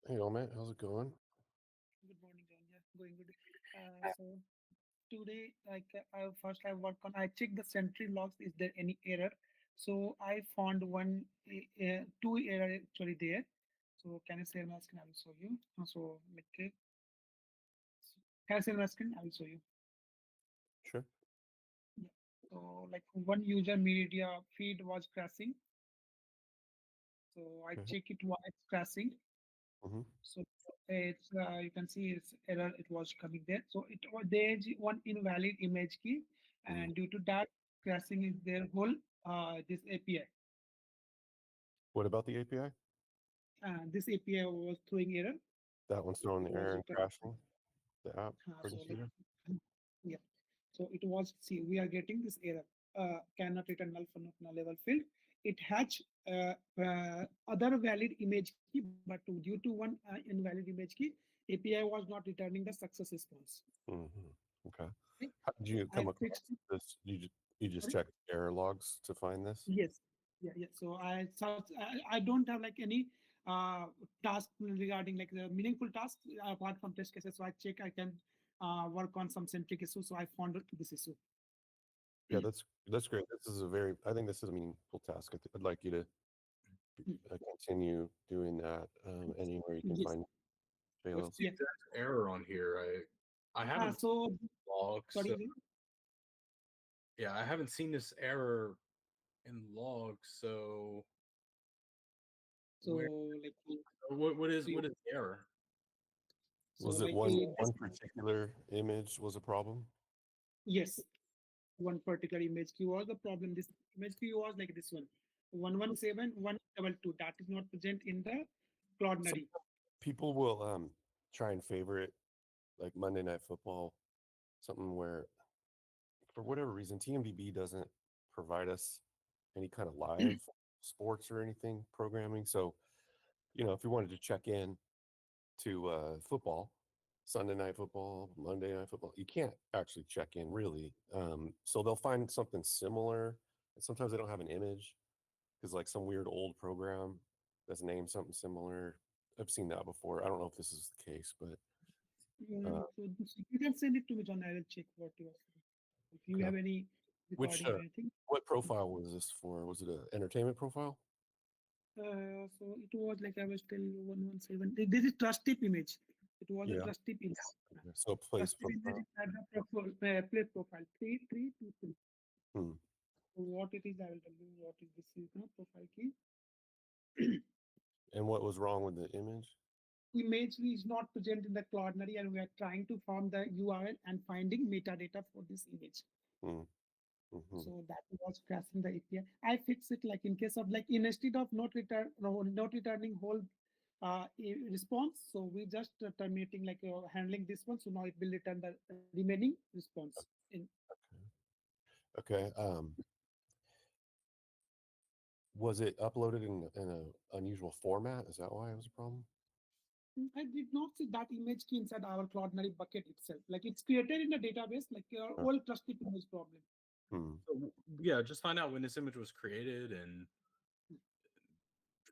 Hey, Amit, how's it going? Good morning, John. Yeah, going good. So today, I work on. I check the sentry logs. Is there any error? So I found two error actually there. So can I share my screen? I will show you. So okay, can I share my screen? I will show you. Sure. Yeah. So like one user media feed was crashing. So I Okay. check it why it's crashing. Mm-hmm. So it's you can see it's error. It was coming there. So there's one invalid image key, Mm. and due to that, crashing is their whole this API. What about the API? This API was throwing error. That one's So throwing it the was error and crashing the app, so according to like you. yeah. So it was see we are getting this error. Cannot return null for not nullable field. It has other valid image key, but due to one invalid image key, API was not returning the success response. Mm-hmm. Okay. Okay. How did So you I come across fixed. this? You just Sorry. checked error logs to find this? Yes. Yeah. Yeah. So I don't have like any task regarding like the meaningful tasks apart from test cases. So I check I can work on some centric issue. So I found this issue. Yeah, that's great. This is a very, I think this is a meaningful task. I'd like you to continue doing that anywhere you can Yes. find What's fails. the Yeah. exact error on here? I haven't So logged, sorry. so yeah, I haven't seen this error in logs. So So where like what is so, what is the error? so Was it like one this particular image was a problem? yes, one particular image key was the problem. This image key was like this one, 117.122. That is not present in the Some Cloudinary. people will try and favorite like Monday Night Football, something where for whatever reason TMDB doesn't provide us any kind of live sports or anything programming. So, if you wanted to check in to football, Sunday night football, Monday night football, you can't actually check in really. So they'll find something similar. And sometimes they don't have an image because like some weird old program that's named something similar. I've seen that before. I don't know if this is the case, but You can send it to me, John. I will check what you are saying. If you okay. have any Which recording or anything. what profile was this for? Was it an entertainment profile? So it was like I was telling you 117. This is trust tip image. It was a Yeah. trust tip image. Okay. So it plays Trust tip image profile. is at the play profile 3323. Hmm. So what it is, I will tell you what is this is now profile key. And what was wrong with the image? Image is not present in the Cloudinary, and we are trying to find the URL and finding metadata for this image. Hmm. Mm-hmm. So that was crashing the API. I fix it like in case of like instead of not returning whole response. So we just terminating like handling this one. So now it will return the remaining response. In Okay. Was it uploaded in a unusual format? Is that why it was a problem? I did not see that image key inside our Cloudinary bucket itself. Like it's created in the database, like your Uh, old trusty image problem. hmm. So, yeah, just find out when this image was created and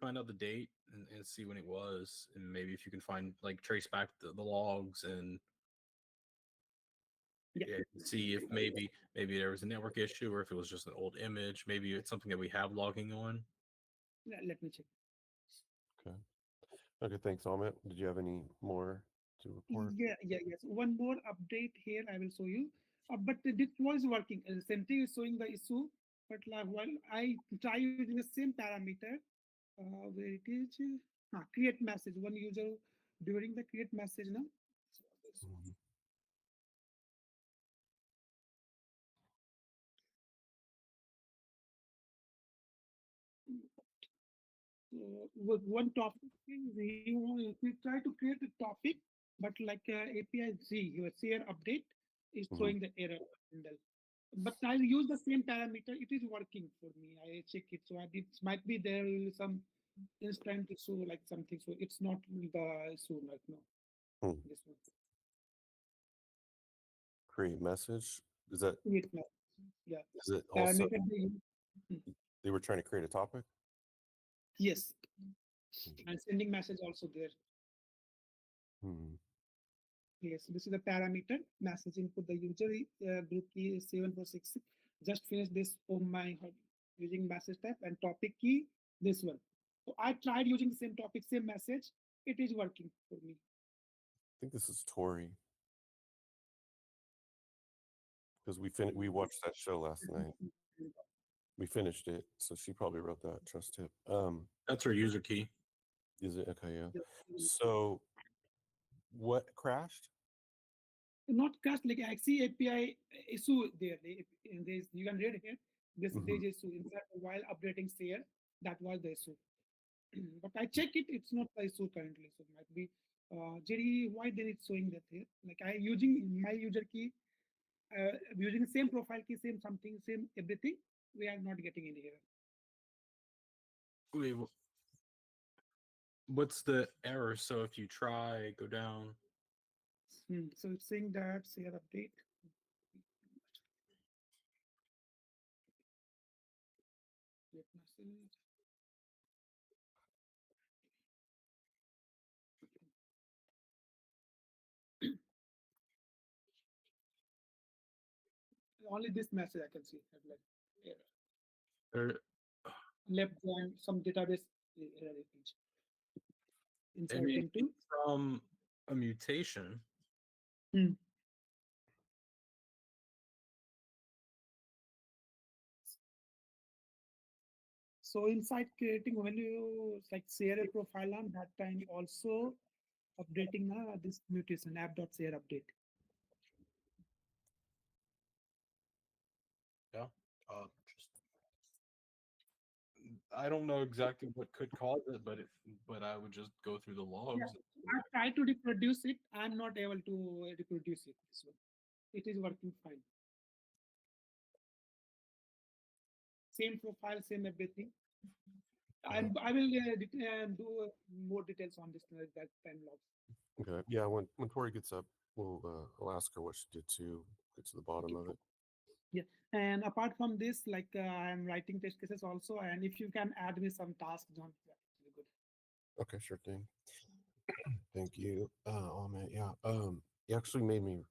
find out the date and see when it was, and maybe if you can find like trace back the logs and Yeah, yeah, see if maybe there was a network issue or if it was just an old image. Maybe it's something that we have logging on. let me check. Okay. Okay. Thanks, Amit. Did you have any more to report? Yes. One more update here I will show you. But this was working. Sentry is showing the issue, but like, while I try using the same parameter, where it is, create message. One user during the create message now. Mhm. With one topic, we try to create a topic, but like API Z, your share update is Mhm. throwing the error handle. But I use the same parameter. It is working for me. I check it. So it might be there is some instant issue like something. So it's not the issue like no. Hmm. This one. Create message. Is that Create message. Yeah. is it also Parameter they use. Hmm. they were trying to create a topic? Yes. Mhm. And sending message also there. Hmm. Yes, this is a parameter message input. The user group key is 7466. Just finish this on my hobby using message type and topic key this one. So I tried using the same topic, same message. It is working for me. I think this is Tori because we watched that show last night. We finished it, so she probably wrote that trust tip. That's her user key. Is it okay? Yeah. So what crashed? Not cast like I see API issue there. There's you can read here. This Hmm. there's issue inside while updating share. That was the issue. But I check it. It's not the issue currently. So it might be Jerry. Why then it's showing that here? Like I using my user key, using same profile key, same something, same everything. We are not getting any here. Wait, what's the error? So if you try, go down. So it's saying that share update. Let me see. Only this message I can see. Like error. There, Left join some database error it insert may be into. from a mutation. Hmm. So inside creating when you like share a profile on that time also updating this mutation app.share update. Yeah. Just I don't know exactly what could cause it, but I would just go through the Yeah. logs. I try to reproduce it. I'm not able to reproduce it. This one. It is working fine. Same profile, same everything. And I will do more details on this that time logs. Okay. Yeah. When Tori gets up, I'll ask her what she did to get to the bottom Okay. of it. Yeah. And apart from this, like I'm writing test cases also. And if you can add me some tasks, John, yeah, really good. Okay, sure thing. Thank you. Oh man, yeah. You actually made me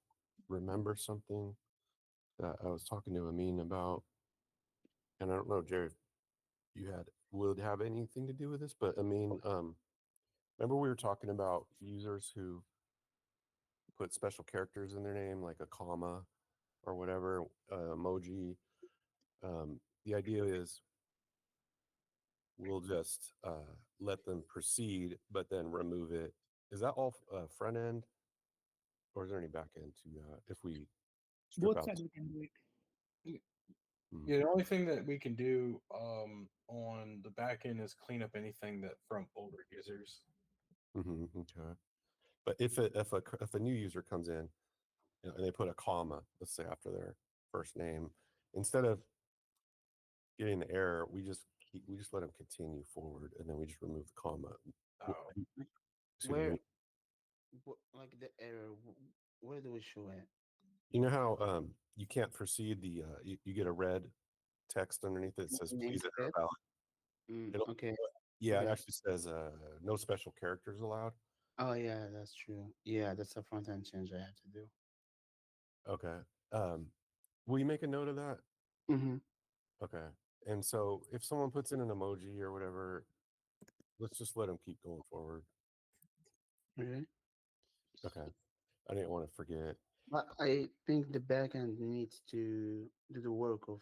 remember something that I was talking to Amin about, and I don't know, Jared, you had would have anything to do with this, but Amin, remember we were talking about users who put special characters in their name, like a comma or whatever, emoji. The idea is we'll just let them proceed, but then remove it. Is that all front end, or is there any back end to that? If we strip Both out. sides we can do it. Mm, Yeah, the only thing that we can do on the back end is clean up anything that from older users. okay. But if a new user comes in, and they put a comma, let's say after their first name, instead of getting the error, we just let them continue forward, and then we just remove the comma. Oh, See what I Where, mean? like the error, where do we show it? You know how you can't proceed you get a red text underneath it that says please enter Namespace? a valid. It'll, Okay, yeah, it okay. actually says no special characters allowed. Oh yeah, that's true. Yeah, that's a front end change I have to do. Okay. Um, will you make a note of that? Mm-hmm. Okay. And so if someone puts in an emoji or whatever, let's just let them keep going forward. Okay. Okay. I didn't want to forget. But I think the backend needs to do the work of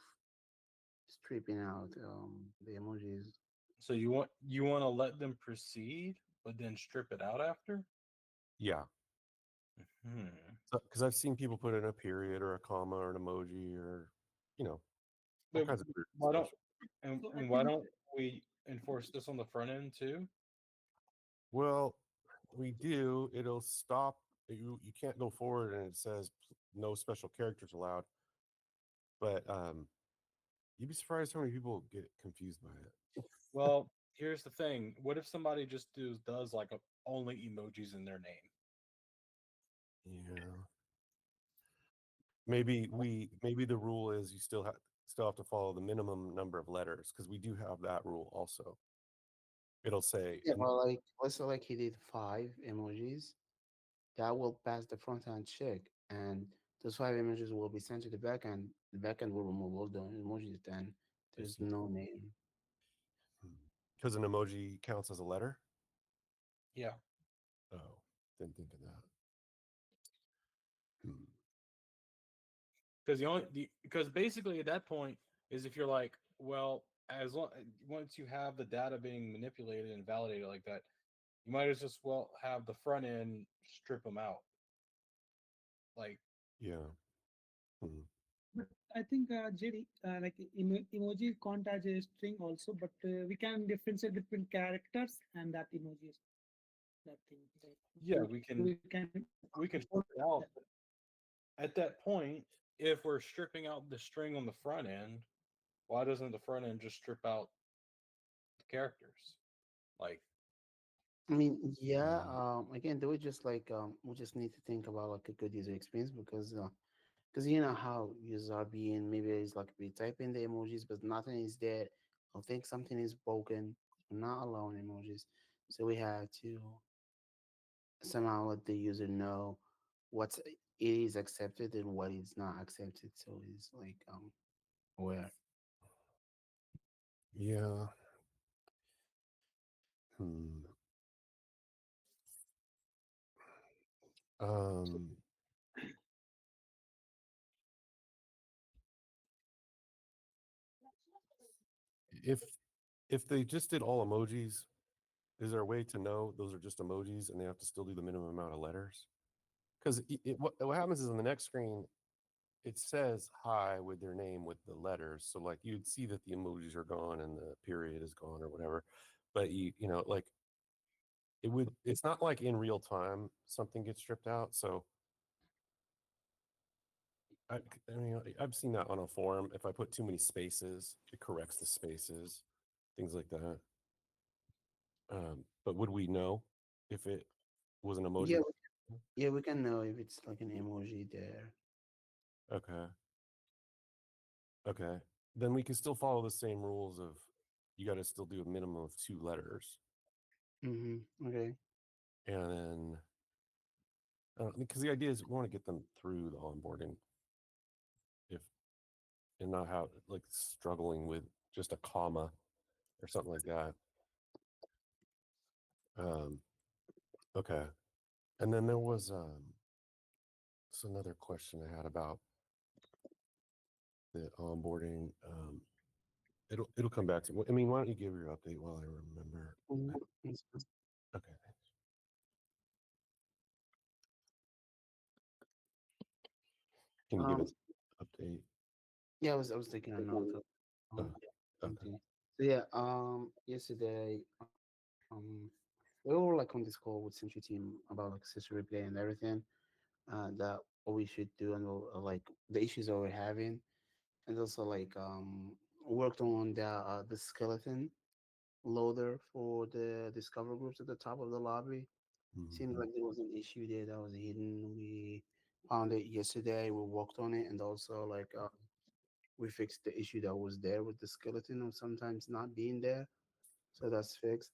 stripping out the emojis. so you want to let them proceed, but then strip it out after? Yeah. Hmm. Because I've seen people put in a period or a comma or an emoji or, you know, all But kinds of weird why don't special. So I and why think don't we enforce this on the front end too? Well, we do. It'll stop. You can't go forward and it says no special characters allowed. But you'd be surprised how many people get confused by it. Well, here's the thing. What if somebody just does like only emojis in their name? Yeah. Maybe the rule is you still have to follow the minimum number of letters because we do have that rule also. It'll say Yeah, well, like also like he did 5 emojis. that will pass the front end check, and those 5 images will be sent to the backend. The backend will remove all the emojis. Then I there's see. no name. Because an emoji counts as a letter. Yeah, Oh, didn't think of that. Hmm. because because basically at that point is if you're like, well, as long once you have the data being manipulated and validated like that, you might as just well have the front end strip them out. Like, Yeah. Hmm. But I think JD, emoji count as a string also, but we can differentiate between characters and that emojis. That thing. yeah, We can we can import strip it out. But at that point, if we're stripping out the string on the front end, why doesn't the front end just strip out the characters? Like, I mean, yeah. Mm, Again, they would just we just need to think about like a good user experience because you know how users are being maybe it's like we type in the emojis, but nothing is there. I think something is broken. We're not allowing emojis, so we have to somehow let the user know what is accepted and what is not accepted. So it's like aware. yeah. Hmm. Um. If if they just did all emojis, is there a way to know those are just emojis and they have to still do the minimum amount of letters? Because what happens is on the next screen, it says hi with their name with the letters. So like you'd see that the emojis are gone and the period is gone or whatever. But like it's not like in real time something gets stripped out. So I mean, I've seen that on a forum. If I put too many spaces, it corrects the spaces, things like that. But would we know if it was an emoji? Yeah, yeah, we can know if it's like an emoji there. Okay. Okay. Then we can still follow the same rules of you got to still do a minimum of 2 letters. Okay. And then, because the idea is we want to get them through the onboarding if, and not have like struggling with just a comma or something like that. Um, okay. And then there was another question I had about the onboarding. It'll come back to me. I mean, why don't you give your update while I remember? Mhm. Yes, yes. Okay. Can you give Um, us an update? yeah, I was taking a note of Uh, okay. something. So yeah, yesterday, we were like on this call with Century team about like system replay and everything, that what we should do and like the issues that we're having, and also like worked on the skeleton loader for the discover groups at the top of the lobby. Seems Mhm. like there was an issue there that was hidden. We found it yesterday. We worked on it, and also like we fixed the issue that was there with the skeleton of sometimes not being there. So that's fixed.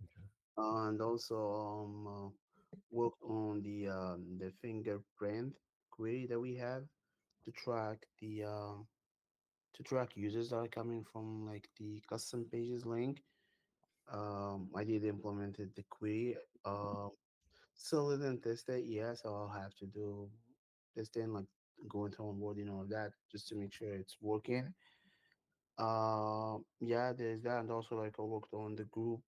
Okay. And also worked on the fingerprint query that we have to track the to track users that are coming from like the custom pages link. I did implemented the query. Still didn't test it yet, so I'll have to do testing, like go into onboarding all of that just to make sure it's working. Yeah, there's that, and also like I worked on the group.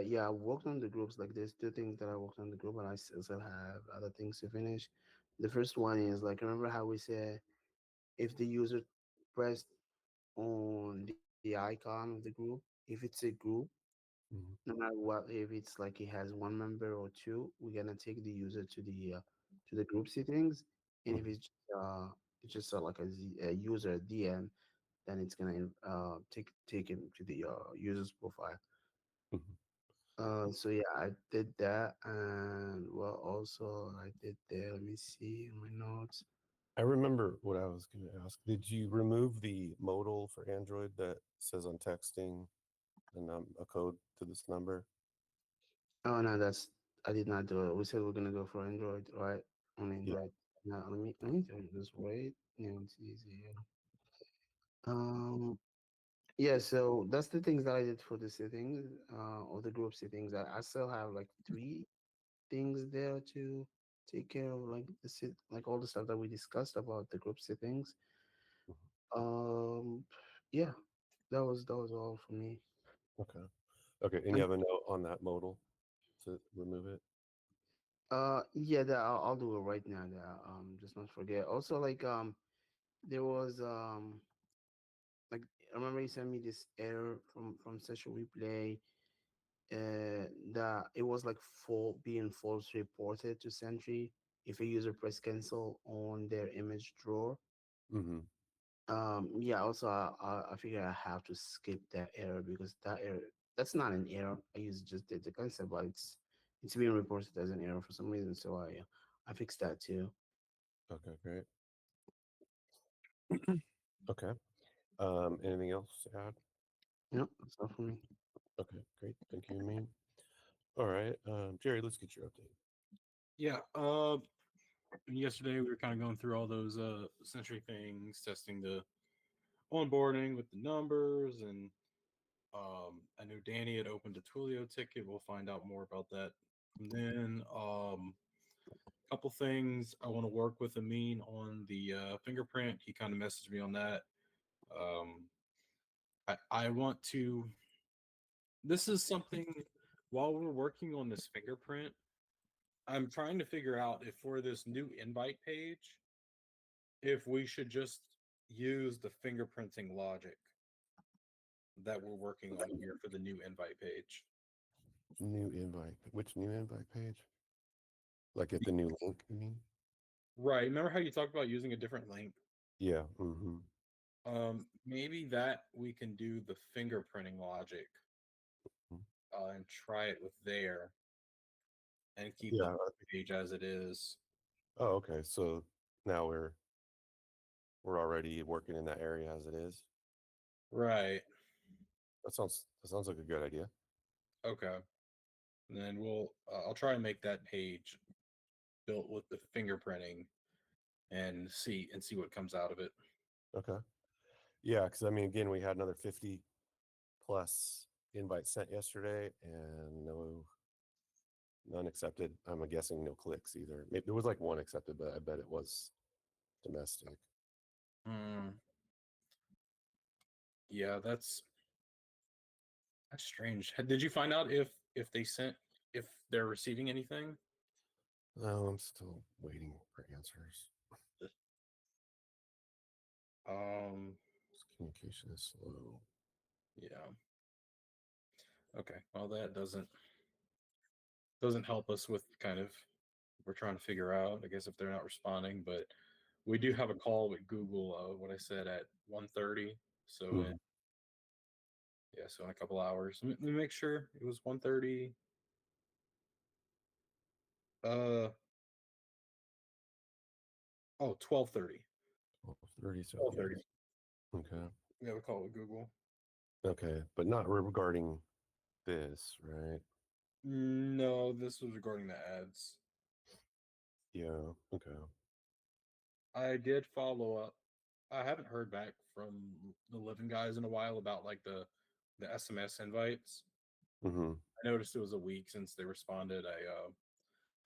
Yeah, I worked on the groups. Like there's 2 things that I worked on the group, and I still have other things to finish. The first one is like remember how we said if the user pressed on the icon of the group, if it's a group, Mhm. no matter what, if it's like it has one member or two, we're gonna take the user to the group settings, and if Mhm. it's just like a user DM, then it's gonna take him to the user's profile. Mhm. So yeah, I did that, and well, also I did there. Let me see in my notes. I remember what I was going to ask. Did you remove the modal for Android that says on texting and a code to this number? Oh no, that's I did not do it. We said we're gonna go for Android, right? On Yeah. Android. Now let me tell you this right. Yeah, it's easier. Um, yeah. So that's the things that I did for the settings, or the group settings. I still have like three things there to take care of, like like all the stuff that we discussed about the group settings. Mhm. Um, yeah, that was all for me. Okay. Okay. And you And have a note on that modal to remove it? yeah, I'll do it right now. Just not forget. Also, like there was like I remember you sent me this error from session replay. That it was like being false reported to Sentry if a user press cancel on their image drawer. Mm-hmm. Yeah. Also, I figure I have to skip that error because that error that's not an error. I use just the concept, but it's being reported as an error for some reason. So I fixed that too. Okay, great. Okay. Anything else to add? Yep, that's all for me. Okay, great. Thank you, Amin. All right. Jerry, let's get your update. Yeah. Yesterday we were kind of going through all those Sentry things, testing the onboarding with the numbers, and I know Danny had opened a Twilio ticket. We'll find out more about that. And then a couple things I want to work with Amin on the fingerprint. He kind of messaged me on that. Um, I want to. This is something while we're working on this fingerprint. I'm trying to figure out if for this new invite page, if we should just use the fingerprinting logic that we're working on here for the new invite page. New invite. Which new invite page? Like at the new link, you mean? Right. Remember how you talked about using a different link? Yeah. Mm-hmm. Maybe that we can do the fingerprinting logic and try it with there and keep the Yeah. page as it is. Oh, okay. So now we're already working in that area as it is. Right. That sounds like a good idea. Okay. And then I'll try and make that page built with the fingerprinting and see what comes out of it. Okay. Yeah, because I mean, again, we had another 50 plus invites sent yesterday, and none accepted. I'm guessing no clicks either. Maybe there was like one accepted, but I bet it was domestic. Hmm. Yeah, that's strange. Did you find out if they sent if they're receiving anything? No, I'm still waiting for answers. Um, This communication is slow. yeah. Okay. Well, that doesn't help us with kind of we're trying to figure out. I guess if they're not responding, but we do have a call with Google. What I said at 1:30. So Mhm. yeah, so in a couple hours. Let me make sure it was 1:30. Uh oh, 12:30. 12:30. So yeah. 12:30. Okay. We have a call with Google. Okay, but not regarding this, right? No, this was regarding the ads. Yeah. Okay. I did follow up. I haven't heard back from the Living Guys in a while about like the SMS invites. Mm-hmm. I noticed it was a week since they responded.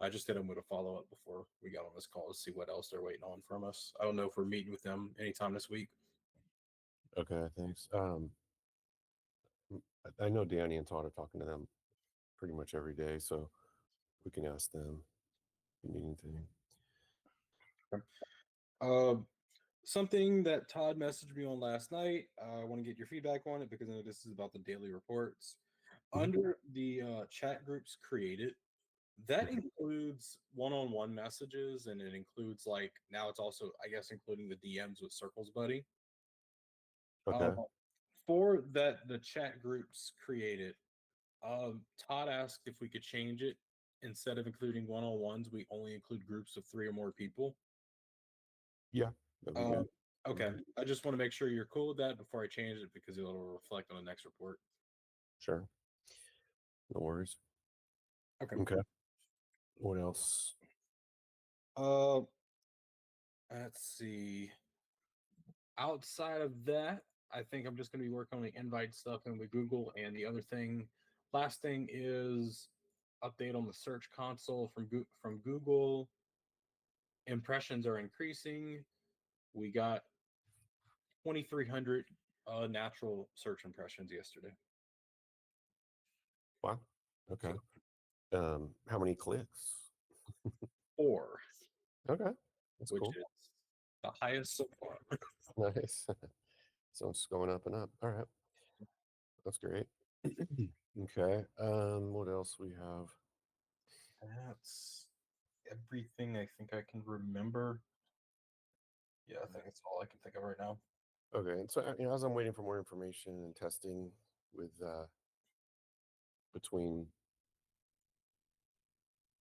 I just hit them with a follow up before we got on this call to see what else they're waiting on from us. I don't know if we're meeting with them anytime this week. Okay. Thanks. I know Danny and Todd are talking to them pretty much every day, so we can ask them if you need anything. Uh, Something that Todd messaged me on last night. I want to get your feedback on it because I know this is about the daily reports. Mhm. Under the chat groups created, that Mhm. includes one-on-one messages, and it includes like now it's also I guess including the DMs with Circles Buddy. Uh, Okay. for that, the chat groups created. Todd asked if we could change it instead of including one-on-ones, we only include groups of 3 or more people. Yeah, that'd be Uh, good. okay, Mhm. I just want to make sure you're cool with that before I change it because it'll reflect on the next report. Sure. No worries. Okay. Okay. What else? Uh, let's see. Outside of that, I think I'm just going to be working on the invite stuff and with Google. And the other thing, last thing is update on the search console from Google. Impressions are increasing. We got 2,300 natural search impressions yesterday. Wow. Okay. So How many clicks? 4, Okay. That's which cool. is the highest so far. Nice. So it's going up and up. All right. That's great. Okay. What else we have? That's everything I think I can remember. Yeah, I think that's all I can think of right now. Okay. And so as I'm waiting for more information and testing with between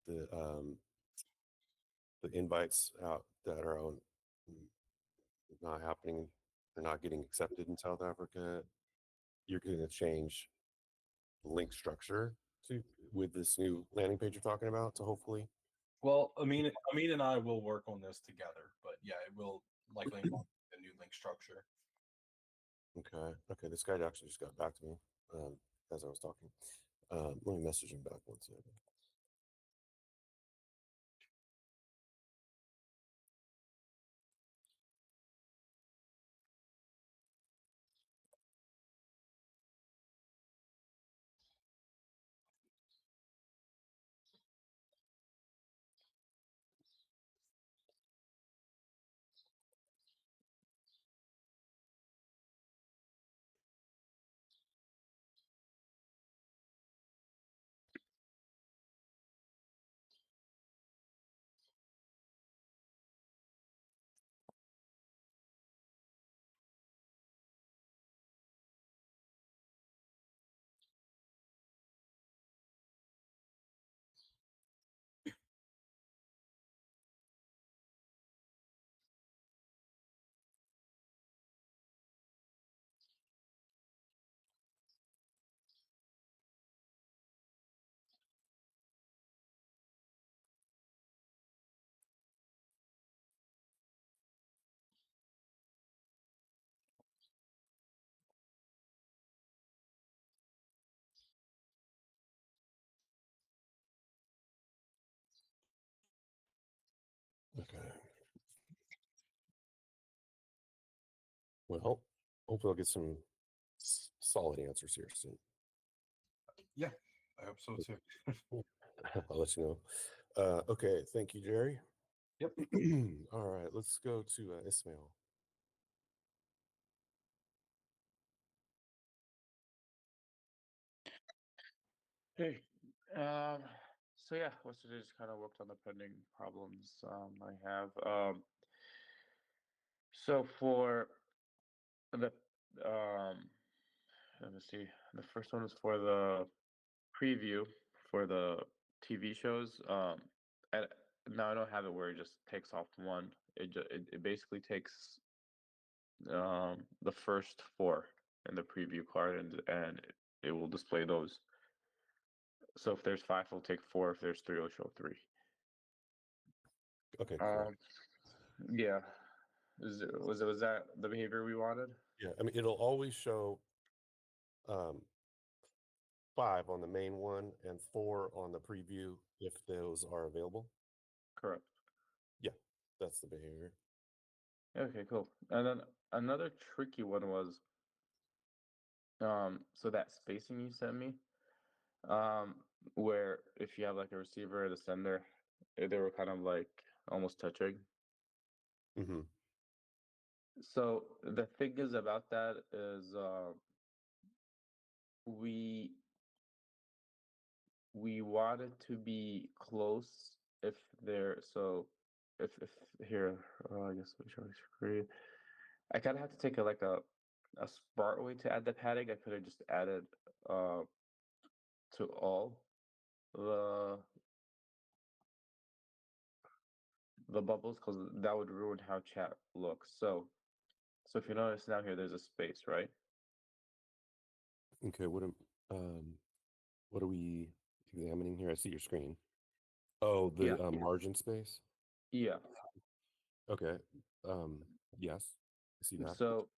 the invites out that are on not happening, they're not getting accepted in South Africa, you're going to change the link structure to with this new landing page you're talking about to hopefully. Well, Amin and I will work on this together, but yeah, it will likely involve a new link structure. Okay. Okay. This guy actually just got back to me as I was talking. Let me message him back one second. Okay. Well, hopefully I'll get some solid answers here soon. Yeah, I hope so too. I'll let you know. Okay. Thank you, Jerry. Yep. All right. Let's go to Ismail. Hey, um, so yeah, yesterday just kind of worked on the pending problems I have. So for the um, let me see. The first one is for the preview for the TV shows. And now I don't have it where it just takes off one. It basically takes the first four in the preview card and it will display those. So if there's five, it'll take four. If there's three, it'll show three. Okay. Cool. Yeah. Was that the behavior we wanted? Yeah. I mean, it'll always show um, 5 on the main one and 4 on the preview if those are available. Correct. Yeah, that's the behavior. Okay, cool. And then another tricky one was so that spacing you sent me, um, where if you have like a receiver and a sender, they were kind of like almost touching. Mm-hmm. So the thing is about that is we we want it to be close if they're so if here I guess we should screen. I kind of have to take a smart way to add the padding. I could have just added uh to all the the bubbles because that would ruin how chat looks. So if you notice down here, there's a space, right? Okay. What are we examining here. I see your screen. Oh, Yeah. the margin space. Yeah. Okay. Um, yes, I see that. So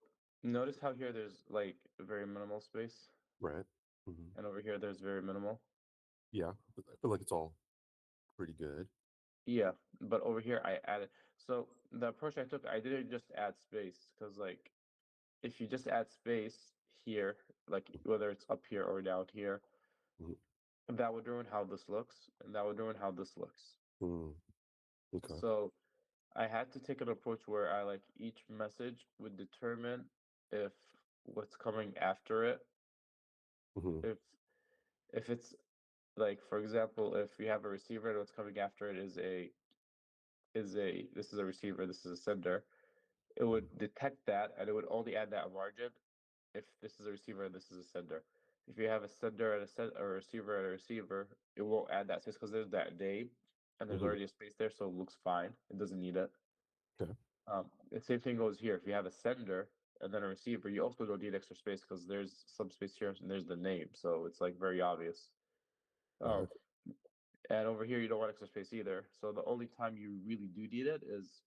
notice how here there's like very minimal space, Right. Hmm. and over here there's very minimal. Yeah, but I feel like it's all pretty good. Yeah, but over here I added. So the approach I took, I didn't just add space because like if you just add space here, like whether it's up here or down here, Mhm. that would ruin how this looks, and that would ruin how this looks. Mm, okay. So I had to take an approach where I like each message would determine if what's coming after it, Hmm. if it's like for example, if we have a receiver and what's coming after it is a this is a receiver, this is a sender, it would detect that and it would only add that margin if this is a receiver and this is a sender. If you have a sender and or a receiver and a receiver, it won't add that space because there's that name and there's Hmm. already a space there, so it looks fine. It doesn't need it. Okay. The same thing goes here. If you have a sender and then a receiver, you also don't need extra space because there's some space here and there's the name, so it's like very obvious. Um, Right. and over here, you don't want extra space either. So the only time you really do need it is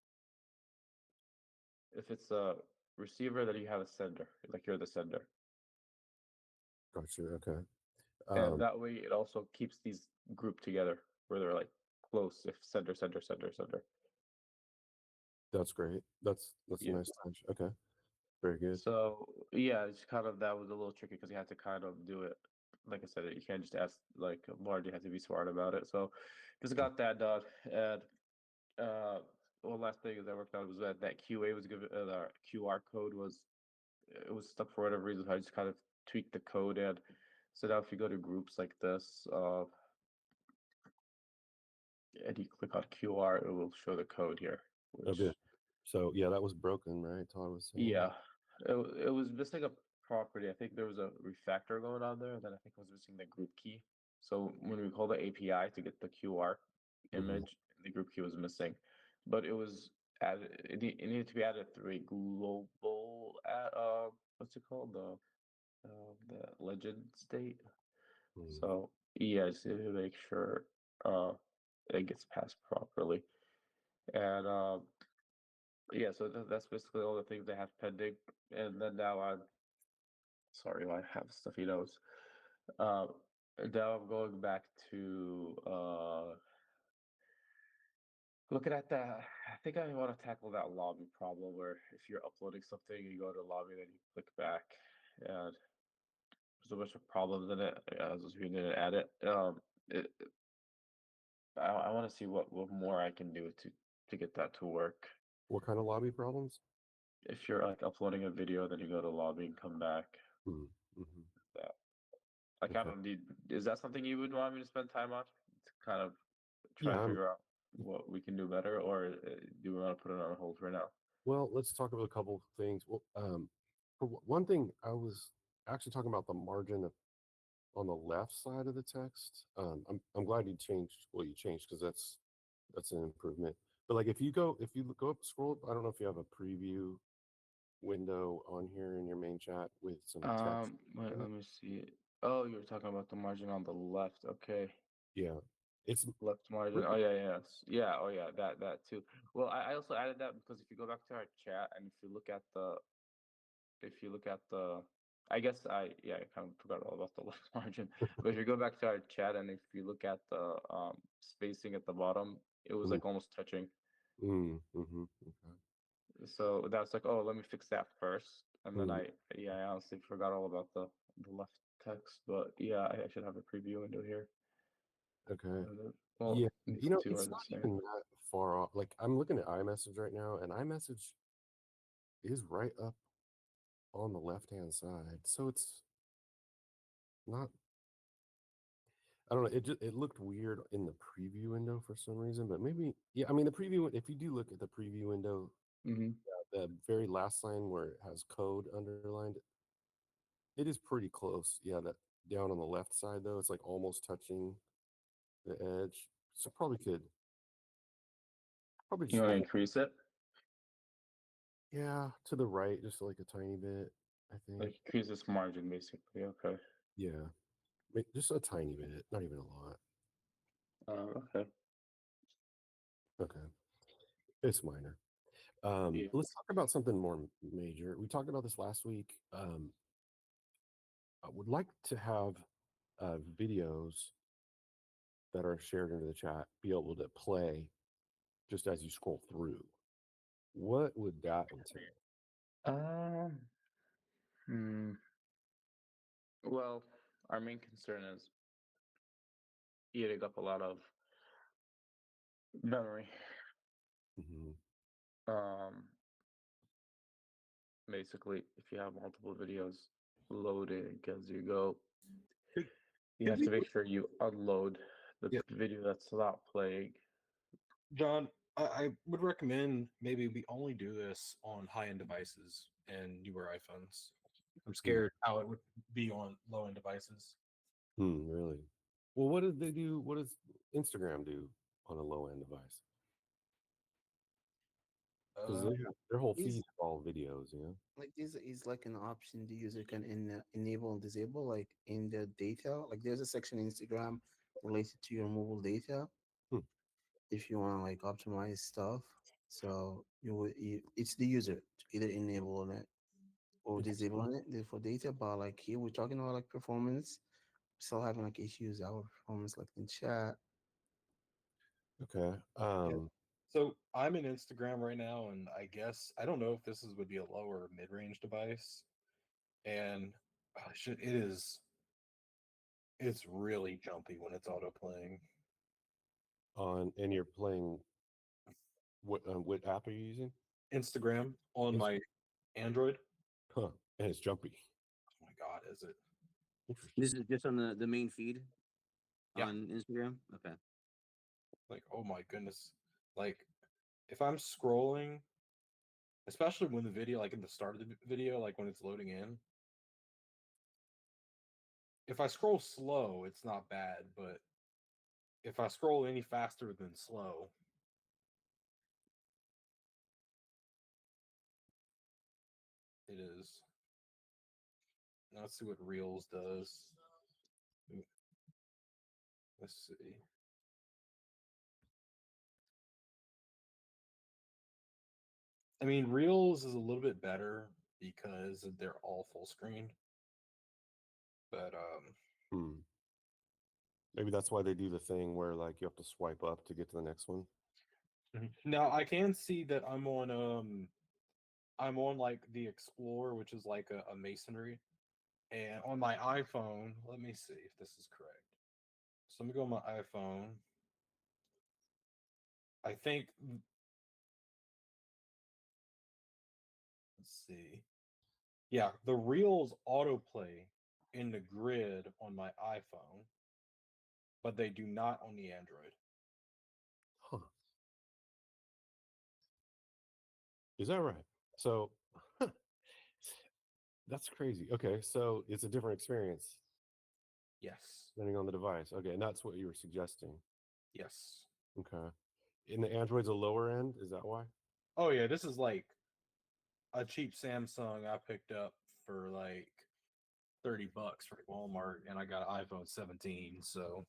if it's a receiver that you have a sender, like you're the sender. Gotcha. Okay. And Um, that way it also keeps these grouped together where they're like close if sender, sender, sender, sender. that's great. That's a Yeah. nice touch. Okay. Very good. So yeah, it's kind of that was a little tricky because you had to kind of do it. Like I said, you can't just ask like Lord, you have to be smart about it. So just got that done. And one last thing is I worked on was that QA was given the QR code was it was stuck for whatever reason. So I just kind of tweaked the code and so now if you go to groups like this, and you click on QR, it will show the code here, Oh, which good. So yeah, that was broken, right? Todd was saying. yeah, it was missing a property. I think there was a refactor going on there, and then I think it was missing the group key. So when we call the API to get the QR Hmm. image, the group key was missing, but it was added. It needed to be added through a global, what's it called, the legend state. Mm. So yeah, just need to make sure uh it gets passed properly. And yeah, so that's basically all the things I have pending. And then now I'm sorry, I have stuffy nose. Uh, now I'm going back to looking at that. I think I want to tackle that lobby problem where if you're uploading something, you go to lobby, then you click back, and there's a bunch of problems in it. As we didn't add it. It, I want to see what more I can do to get that to work. What kind of lobby problems? If you're like uploading a video, then you go to lobby and come back. Mm. Hmm. That I kind Okay. of need. Is that something you would want me to spend time on to kind of try Yeah. to figure out what we can do better, or do we want to put it on hold for now? Well, let's talk about a couple of things. Well, one thing, I was actually talking about the margin on the left side of the text. I'm glad you changed what you changed because that's an improvement. But like if you go up scroll up, I don't know if you have a preview window on here in your main chat with some text. Wait, in it. let me see. Oh, you were talking about the margin on the left. Okay, Yeah, it's left margin. Oh really yeah, yeah, yeah. Oh yeah, that too. Well, I also added that because if you go back to our chat and if you look at the I guess I kind of forgot all about the left margin. But if you go back to our chat and if you look at the spacing at the bottom, it was mm, like almost touching. okay. So that's like, oh, let me fix that first. And then Mm, I honestly forgot all about the left text. But yeah, I should have a preview window here. okay. Well, Yeah, these two are it's the not same. even that far off. Like I'm looking at iMessage right now, and iMessage is right up on the left hand side, so it's not. I don't know. It looked weird in the preview window for some reason, but maybe yeah. I mean, the preview. If you do look at the preview window, Hmm. the very last line where it has code underlined, it is pretty close. Yeah, that down on the left side though, it's like almost touching the edge. So probably You just want to move. increase it? Yeah, to the right, just like a tiny bit. I think. Like increase this margin basically. Okay. Yeah. Just a tiny bit, not even a lot. Okay. Okay, it's minor. Yeah. Let's talk about something more major. We talked about this last week. I would like to have videos that are shared into the chat be able to play just as you scroll through. What would that entail? Um. Hmm. Well, our main concern is eating up a lot of memory. Hmm. Um. Basically, if you have multiple videos loading as you go, Could, you could have we? to make sure you unload the Yeah. video that's not playing. John, I would recommend maybe we only do this on high-end devices and newer iPhones. I'm Hmm, scared how it would be on low-end devices. really? Well, what did they do? What does Instagram do on a low end device? Because Uh, their whole feed Is is all videos, like this is like an option the user can enable and disable like in the data. Like there's a section in Instagram related to your mobile data Hmm, if you want to like optimize stuff. So it's the user to either enable it or interesting. disable it for data. But like here we're talking about like performance. Still having like issues our performance like in chat. Okay. yeah. So I'm in Instagram right now, and I guess I don't know if this would be a lower or mid-range device. And it is. It's really jumpy when it's auto playing. And you're playing what app are you using? Instagram on Inst- my Android. Huh. And it's jumpy. Oh my god, is it? Interesting. This is just on the main feed Yeah. on Instagram. Okay. Like, oh my goodness. Like, if I'm scrolling, especially when the video, like in the start of the video, like when it's loading in, if I scroll slow, it's not bad. But if I scroll any faster than slow, it is. Now let's see what Reels does. Let's see. I mean, Reels is a little bit better because they're all full screen. But Hmm. Maybe that's why they do the thing where like you have to swipe up to get to the next one. now I can see that I'm on like the Explorer, which is like a masonry, and on my iPhone. Let me see if this is correct. So let me go on my iPhone. I think let's see. Yeah, the Reels autoplay in the grid on my iPhone, but they do not on the Android. Huh. Is that right? So that's crazy. Okay, so it's a different experience Yes. depending on the device. Okay, and that's what you were suggesting. Yes. Okay. In the Android's a lower end, is that why? Oh yeah, this is like a cheap Samsung I picked up for like $30 from Walmart, and I got an iPhone 17. So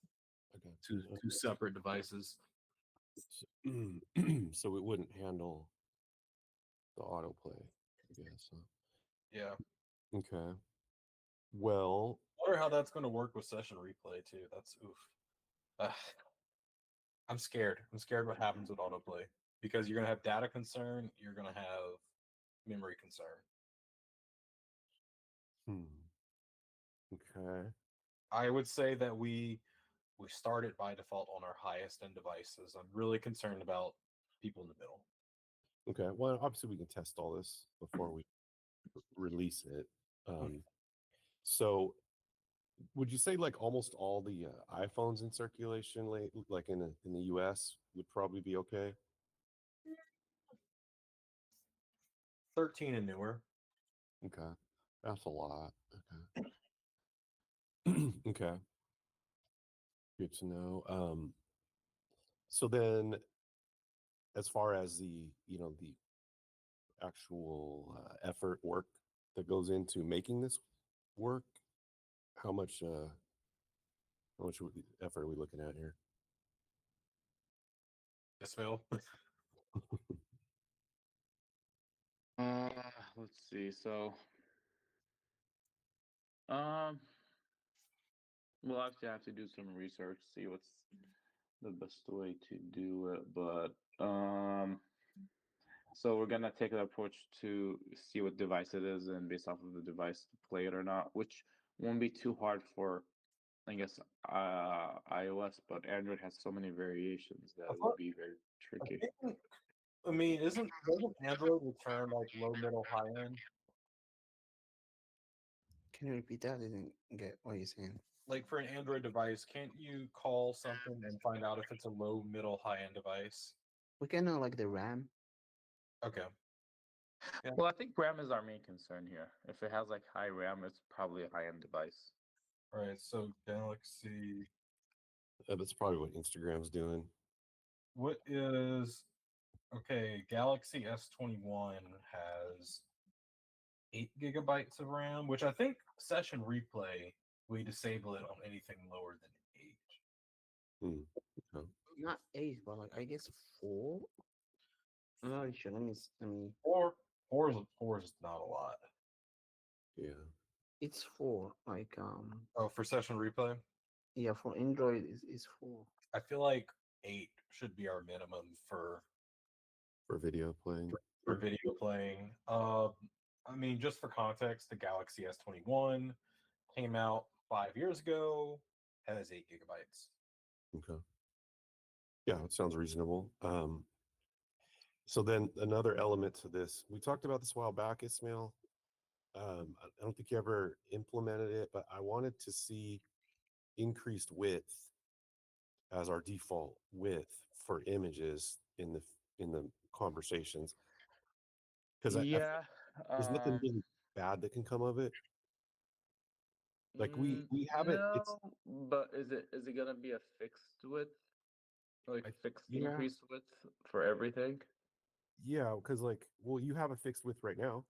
Okay. two separate devices. So, so it wouldn't handle the autoplay, I guess. Huh? Yeah. Okay. Well, I wonder how that's going to work with session replay too. That's oof. Uh, I'm scared. I'm scared what happens with autoplay because you're going to have data concern. You're going to have memory concern. hmm. Okay. I would say that we start it by default on our highest end devices. I'm really concerned about people in the middle. Okay. Well, obviously we can test all this before we release it. Mm. So would you say like almost all the iPhones in circulation, like in the US, would probably be okay? 13 and newer. Okay, that's a lot. Okay, okay, good to know. So then, as far as the actual effort work that goes into making this work, how much How much effort are we looking at here? Ismail. Let's see. So, um, we'll actually have to do some research, see what's the best way to do it. But so we're gonna take an approach to see what device it is, and based off of the device to play it or not, which won't be too hard for, I guess, iOS, but Android has so many variations that I it thought, would be very I tricky. think, I mean, doesn't Android return like low, middle, high end? Can you repeat that? I didn't get what you're saying. Like for an Android device, can't you call something and find out if it's a low, middle, high end device? We can know like the RAM. Okay. Yeah. Well, I think RAM is our main concern here. If it has like high RAM, it's probably a high-end device. All right. So Galaxy, That's probably what Instagram's doing. what is okay? Galaxy S21 has 8 GB of RAM, which I think session replay we disable it on anything lower than 8. Okay. Not 8, but like I guess 4. I'm not really sure. Let me. Four is not a lot. Yeah. It's 4. Oh, for session replay, Yeah, for Android is 4. I feel like 8 should be our minimum For video playing. for video playing. I mean, just for context, the Galaxy S21 came out 5 years ago, has 8 GB. Okay. Yeah, that sounds reasonable. So then another element to this, we talked about this a while back, Ismail. I don't think you ever implemented it, but I wanted to see increased width as our default width for images in the conversations, because I Yeah. there's nothing really bad that can come of it. Like we have it. No, It's but is it gonna be a fixed width, like fixed yeah, increased width for everything? yeah, because like, well, you have a fixed width right now.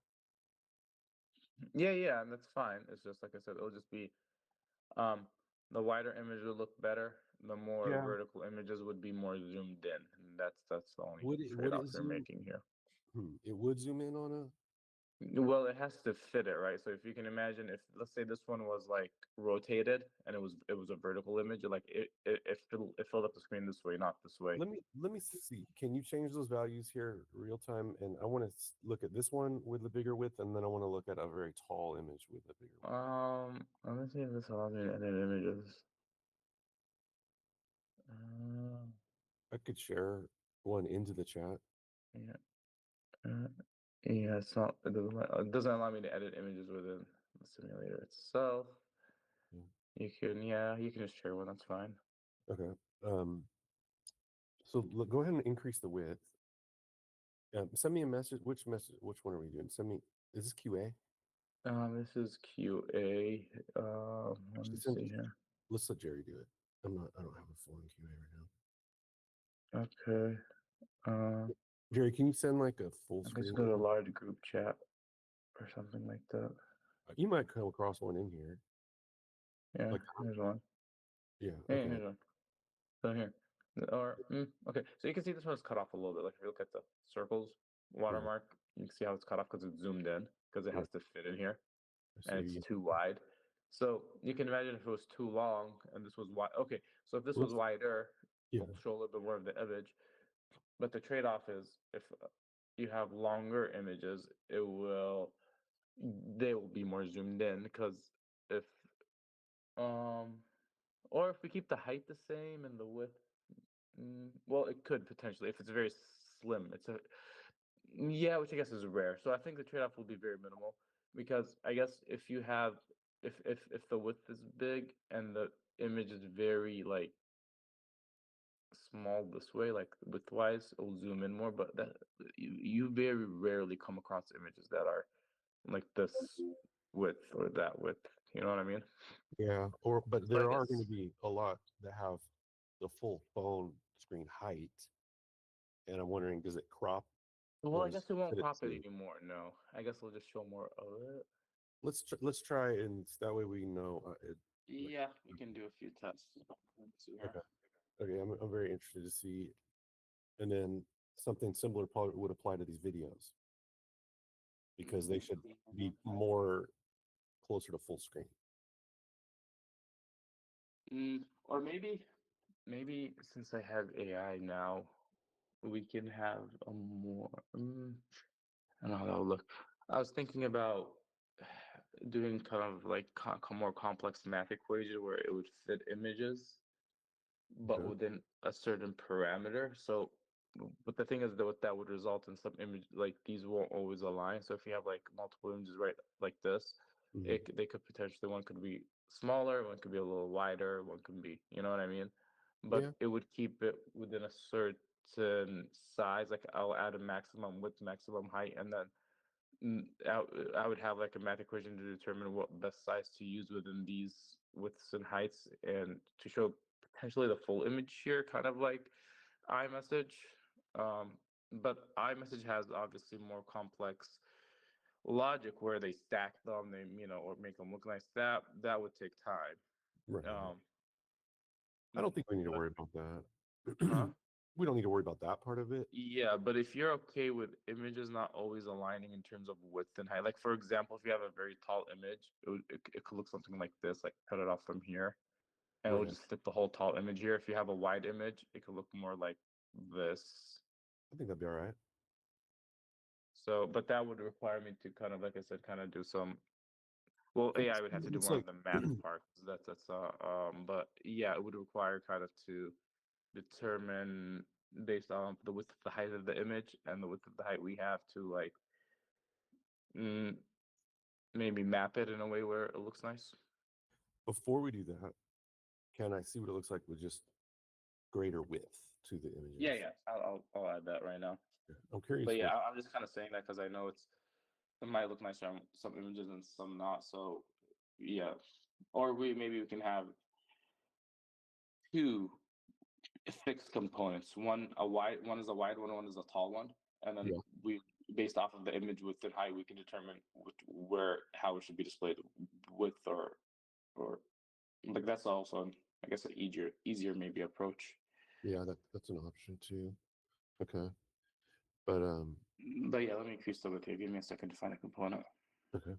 Yeah, yeah, and that's fine. It's just like I said, it'll just be um the wider image will look better. The more Yeah. vertical images would be more zoomed in. And that's the only Would trade-off it you're zoom? making here. It would zoom in on a. Well, it has to fit it, right? So if you can imagine, if let's say this one was like rotated and it was a vertical image, like it filled up the screen this way, not this way. Let me see. Can you change those values here real time? And I want to look at this one with the bigger width, and then I want to look at a very tall image with a bigger width. Let me see if this allows me to edit images. I could share one into the chat. Yeah. Yeah, it's not. It doesn't allow me to edit images within the simulator itself. Yeah. You can just share one. That's fine. Okay. So go ahead and increase the width. Send me a message. Which message? Which one are we doing? Send me. Is this QA? This is QA. Let Actually, me see here. let's let Jerry do it. I don't have a full QA right now. Okay. Jerry, can you send like a full I can just screen? go to a large group chat or something like that. You might come across one in here. Yeah, Like, here's one. yeah. Yeah, Okay. here's one. So here. Okay, so you can see this one's cut off a little bit. Like if you look at the circles watermark, you can see how it's cut off because it's zoomed in because it Yeah. has to fit in here. I And see. it's too wide. So you can imagine if it was too long and this was wide. Okay, so if this was Let's- wider, Yeah. we'll show a little bit more of the image. But the trade-off is if you have longer images, they will be more zoomed in because if or if we keep the height the same and the width, well, it could potentially if it's very slim. Yeah, which I guess is rare. So I think the trade-off will be very minimal because I guess if you have if the width is big and the image is very like small this way, like widthwise, it will zoom in more. But that you very rarely come across images that are like this width or that width. You know what I mean? Yeah. But So I there are going guess. to be a lot that have the full phone screen height, and I'm wondering, does it crop Well, or I does guess we won't fit it crop it too? anymore. No, I guess we'll just show more of it. Let's try, and that way we know. Yeah, we can do a few tests. Let's see here. Okay. Okay, I'm very interested to see. And then something similar probably would apply to these videos because they should be more closer to full screen. Or maybe since I have AI now, we can have a more. I don't know how that would look. I was thinking about doing kind of like more complex math equation where it would fit images, but Okay. within a certain parameter. So, but the thing is that what that would result in some image like these won't always align. So if you have like multiple images right like this, Mhm. they could potentially one could be smaller, one could be a little wider, one could be, you know what I mean? But Yeah. it would keep it within a certain size. Like I'll add a maximum width, maximum height, and then I would have like a math equation to determine what best size to use within these widths and heights and to show potentially the full image here, kind of like iMessage. Um, but iMessage has obviously more complex logic where they stack them, they or make them look nice. That would take time. Right. Um, I don't think we need to but worry about that. huh? We don't need to worry about that part of it. Yeah, but if you're okay with images not always aligning in terms of width and height, like for example, if you have a very tall image, it could look something like this, like cut it off from here, and it will Right. just fit the whole tall image here. If you have a wide image, it could look more like this. I think that'd be all right. So, but that would require me to kind of, like I said, kind of do some. Well, And AI would have to do it's more like, of the math part. 'Cause but yeah, it would require kind of to determine based on the width of the height of the image and the width of the height we have to like mm, maybe map it in a way where it looks nice. before we do that, can I see what it looks like with just greater width to the Yeah, images? yeah. I'll add that right now. Yeah. I'm curious But yeah, what. I'm just kind of saying that because I know it might look nicer on some images and some not. So yeah, or we can have two fixed components. One is a wide one is a tall one, and then Yeah. we based off of the image width and height, we can determine how it should be displayed, width or like that's also I guess an easier maybe approach. Yeah, that's an option too. Okay. But But yeah, let me increase the width here. Give me a second to find a component. okay.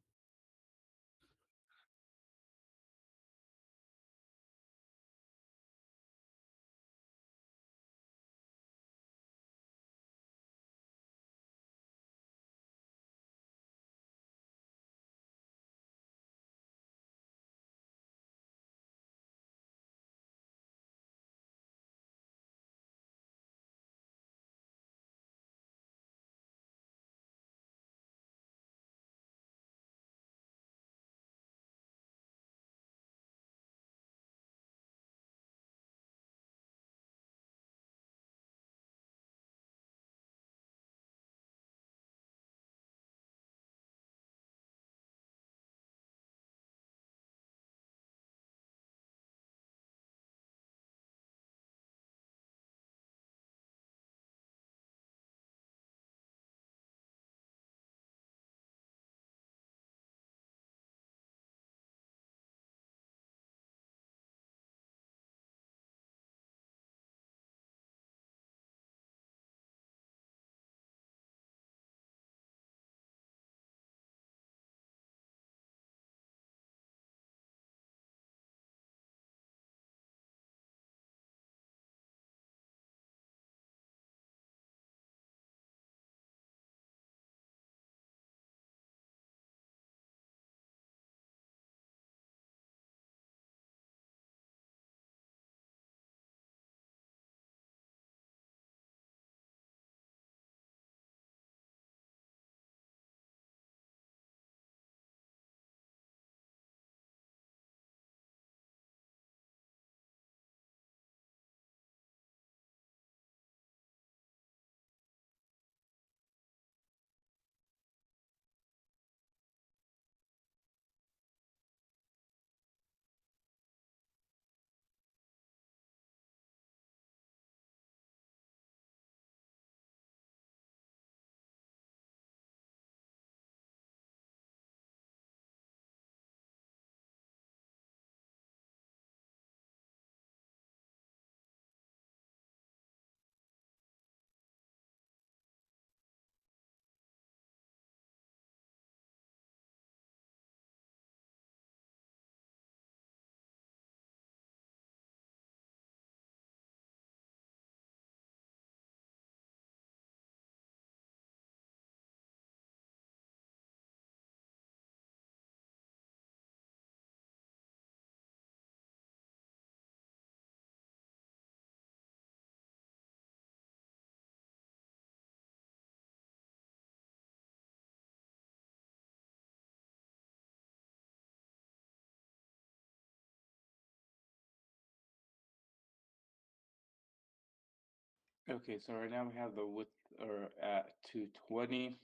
Okay, so right now we have the width or at 220.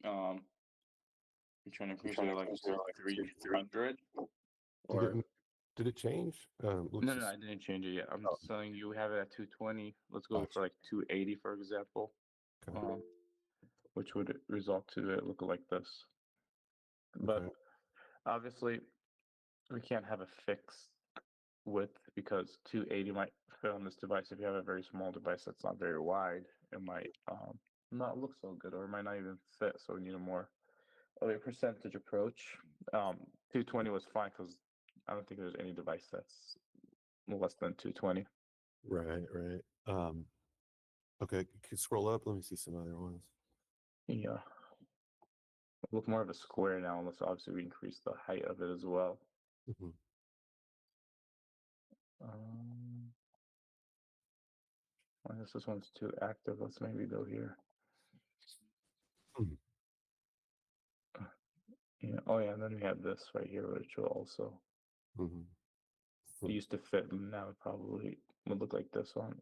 Um, I'm trying to increase it to like to 300 Did it or did it change? Let's no, just I didn't change it yet. I'm oh, telling you, we have it at 220. Let's go gotcha. for like 280, for example. Okay. Um, which would result to it look like this. But Okay. obviously, we can't have a fixed width because 280 might fit on this device. If you have a very small device that's not very wide, it might not look so good, or it might not even fit. So we need a more of a percentage approach. 220 was fine because I don't think there's any device that's less than 220. Right, right. Okay, scroll up. Let me see some other ones. Yeah, look more of a square now, unless obviously we increase the height of it as well. Mhm. Um, I guess this one's too active. Let's maybe go here. Mhm. Yeah. Oh yeah, and then we have this right here, which will also Mhm. it used to fit, and now it probably would look like this one.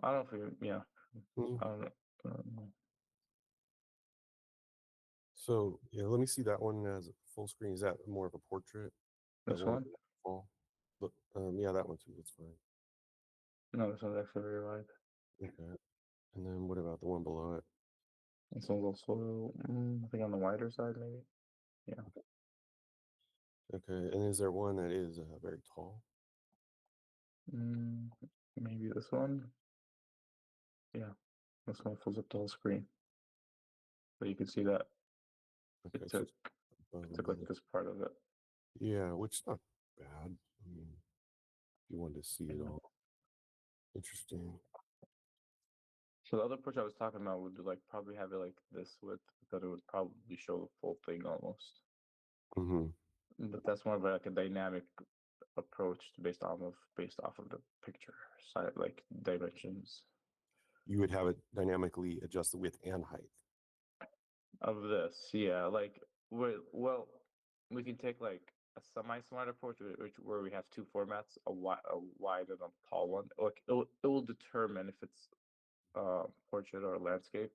I don't know if we, yeah, Mhm. I don't know. I don't know. So yeah, let me see that one as full screen. Is that more of a portrait? That This one? one? Full. Look, yeah, that one too. That's fine. No, this one's actually very wide. Okay. And then what about the one below it? This one's also, I think on the wider side, maybe. Yeah. Okay. And is there one that is very tall? Mm, maybe this one. Yeah, this one fills up the whole screen. But you can see that Okay, it it's took just above it a took like bit. this part of it. Yeah, which is not bad. I mean, if you wanted to see it Yeah. all. Interesting. So the other approach I was talking about would like probably have it like this width, because it would probably show the full thing almost. Mm-hmm. But that's more of like a dynamic approach based off of the picture side, like dimensions You would have it dynamically adjust the width and height. of this. Yeah, like well, we can take like a semi-smart approach, which where we have two formats, a wide and a tall one. Like it will determine if it's portrait or landscape,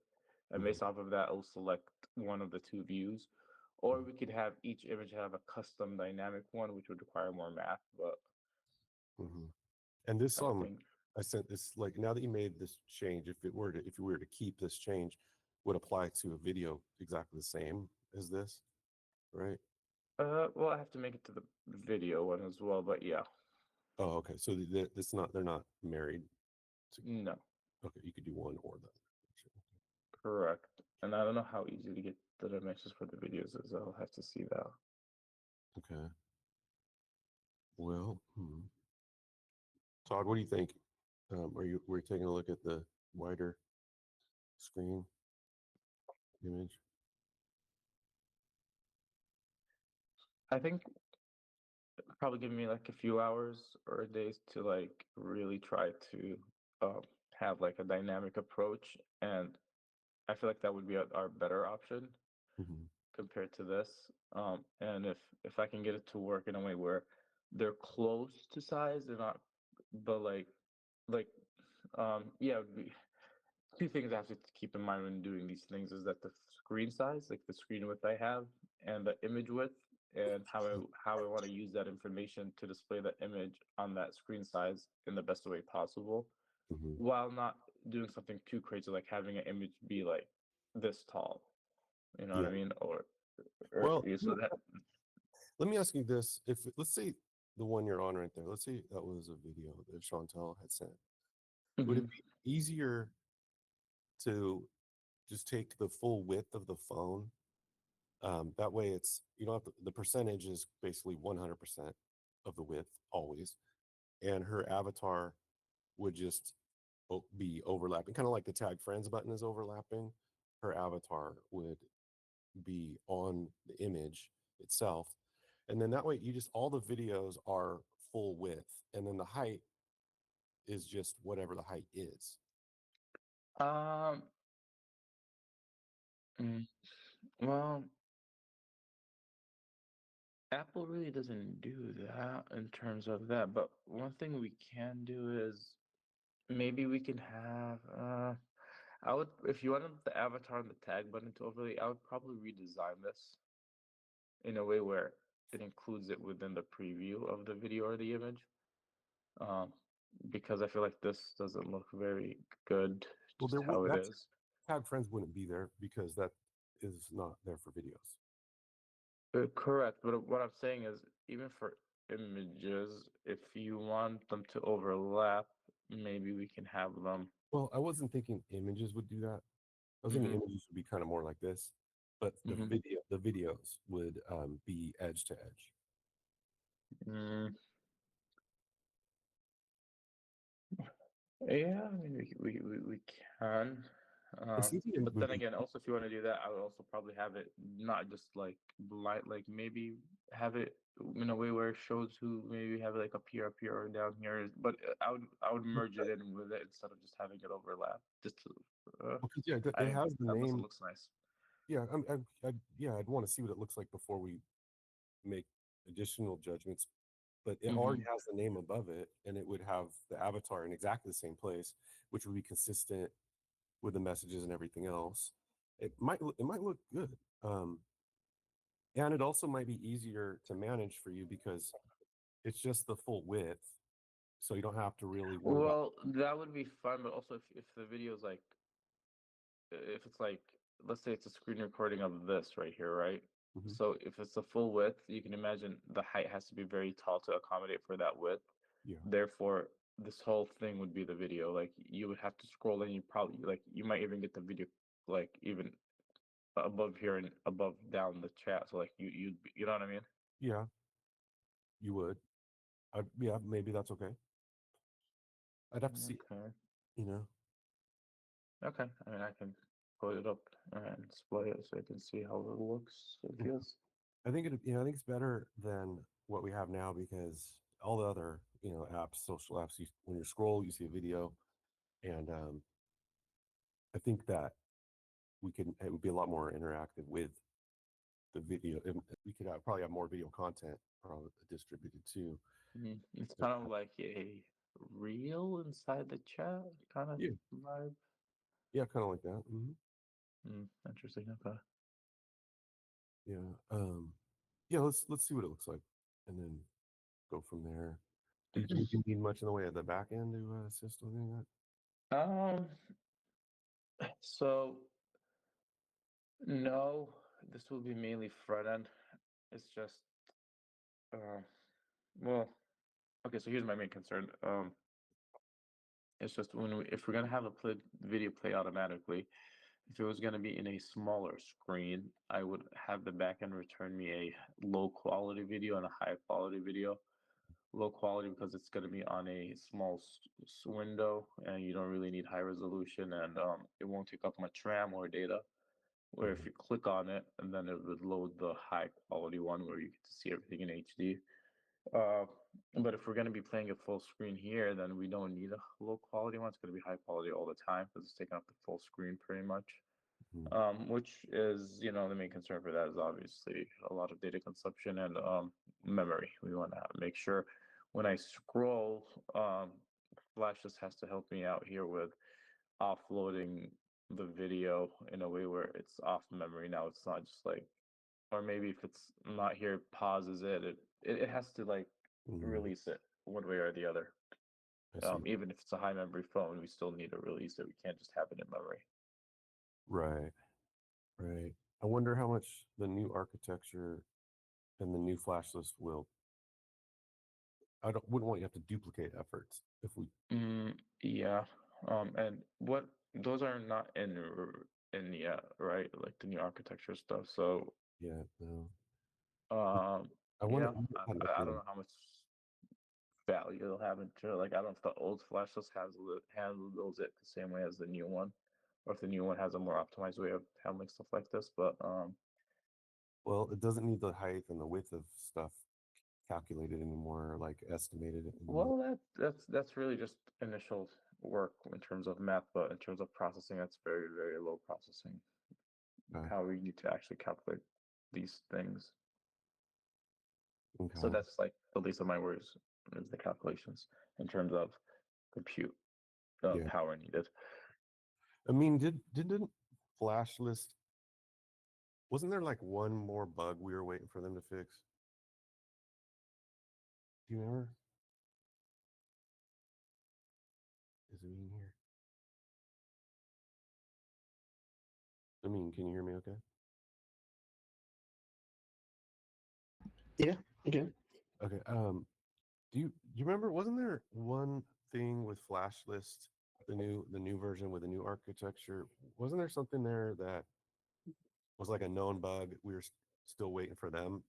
and Mm-hmm. based off of that, it'll select one of the two views. Or we could have each image have a custom dynamic one, which would require more math. But Mm-hmm. And this I think I sent this like now that you made this change, if you were to keep this change, would apply to a video exactly the same as this, right? well, I have to make it to the video one as well, but yeah, Oh, okay. So it's not they're not married. To, no, okay, you could do one or the other. correct. And I don't know how easy to get the dimensions for the videos is. I'll have to see that. Okay. Well, Todd, what do you think? Were you taking a look at the wider screen image? I think probably give me like a few hours or days to like really try to um, have like a dynamic approach, and I feel like that would be our better option Mm-hmm. compared to this. And if I can get it to work in a way where they're close to size, they're not, but like yeah, two things I have to keep in mind when doing these things is that the screen size, like the screen width I have, and the image width, and how I want to use that information to display the image on that screen size in the best way possible, Mm-hmm. while not doing something too crazy, like having an image be like this tall. You know what Yeah. I mean? Or Well, yeah, so that let me ask you this: if let's say the one you're on right there, let's say that was a video that Chantel had sent, would it Mhm. be easier to just take the full width of the phone? That way, you don't have the percentage is basically 100% of the width always, and her avatar would just be overlapping, kind of like the tag friends button is overlapping. Her avatar would be on the image itself. And then that way you just all the videos are full width. And then the height is just whatever the height is. um mm, well, Apple really doesn't do that in terms of that, but one thing we can do is maybe we can have. I would, if you wanted the avatar and the tag button to overlay, I would probably redesign this in a way where it includes it within the preview of the video or the image. Um, because I feel like this doesn't look very good Well, just there would how it that's is. tag friends wouldn't be there because that is not there for videos. Correct, but what I'm saying is, even for images, if you want them to overlap, maybe we can have them. Well, I wasn't thinking images would do that. I was thinking Hmm. images would be kind of more like this, but Hmm. the videos would be edge to edge. Mm, yeah, I mean, we can. And CTM But would then be again, also if you want to do that, I would also probably have it not just like blind, like maybe have it in a way where it shows who maybe have it like up here, or down here. But I would merge it in with it instead of just having it overlap. Just to, because yeah, I it mean, has the unless it name. looks nice. Yeah, yeah, I'd want to see what it looks like before we make additional judgments. But it already Hmm. has the name above it, and it would have the avatar in exactly the same place, which would be consistent with the messages and everything else. It might look good, and it also might be easier to manage for you because it's just the full width, so you don't have to really worry about. Well, that would be fun, but also if the video is like, if it's like, let's say it's a screen recording of this right here, right? Mhm. So if it's a full width, you can imagine the height has to be very tall to accommodate for that width. Yeah, Therefore, this whole thing would be the video. Like you would have to scroll and you probably like you might even get the video like even above here and above down the chat. So like you know what I mean? yeah, you would. Yeah, maybe that's okay. I'd have to see, Okay. you know. Okay. I mean, I can put it up and display it so I can see how it looks and Yeah. feels. I think it's better than what we have now because all the other, apps, social apps, when you scroll, you see a video, and I think that it would be a lot more interactive with the video. We could probably have more video content probably distributed too. It's But, kind of like a reel inside the chat kind of yeah, vibe. yeah, kind of like that. Interesting. Okay. Yeah, yeah. Let's see what it looks like, and then go from there. Do you think you need much in the way of the back end to assist with any of that? Um. So no, this will be mainly front end. It's just uh, well, okay. So here's my main concern. It's just if we're gonna have a video play automatically, if it was gonna be in a smaller screen, I would have the backend return me a low quality video and a high quality video. Low quality because it's going to be on a small window and you don't really need high resolution, and it won't take up much RAM or data. Where if Right. you click on it and then it would load the high quality one where you get to see everything in HD. Uh, but if we're going to be playing a full screen here, then we don't need a low quality one. It's going to be high quality all the time because it's taking up the full screen pretty much. Mhm. Which is, the main concern for that is obviously a lot of data consumption and memory. We want to make sure when I scroll, Flash just has to help me out here with offloading the video in a way where it's off memory. Now it's not just like, or maybe if it's not here, it pauses it. It has to like Mhm. release it one way or the other. I see. Even if it's a high memory phone, we still need to release it. We can't just have it in memory. Right. Right. I wonder how much the new architecture and the new flash list will. I don't wouldn't want you to have to duplicate efforts if we. Yeah. And what those are not in yet, right? Like the new architecture stuff. So, Yeah. No. um, I wonder. yeah, I don't know how much value it'll have into like I don't know if the old flash list handles it the same way as the new one, or if the new one has a more optimized way of handling stuff like this. But Well, it doesn't need the height and the width of stuff calculated anymore, like estimated anymore. well, that's really just initial work in terms of math, but in terms of processing, that's very low processing. Okay. How we need to actually calculate these things. So Okay. that's like the least of my worries is the calculations in terms of compute. Yeah. power needed. I mean, didn't Flash list wasn't there like one more bug we were waiting for them to fix? Do you remember? Is it in here? I mean, can you hear me okay? Yeah. Okay. Okay. Do you remember wasn't there one thing with Flash list, the new version with the new architecture? Wasn't there something there that was like a known bug? We were still waiting for them.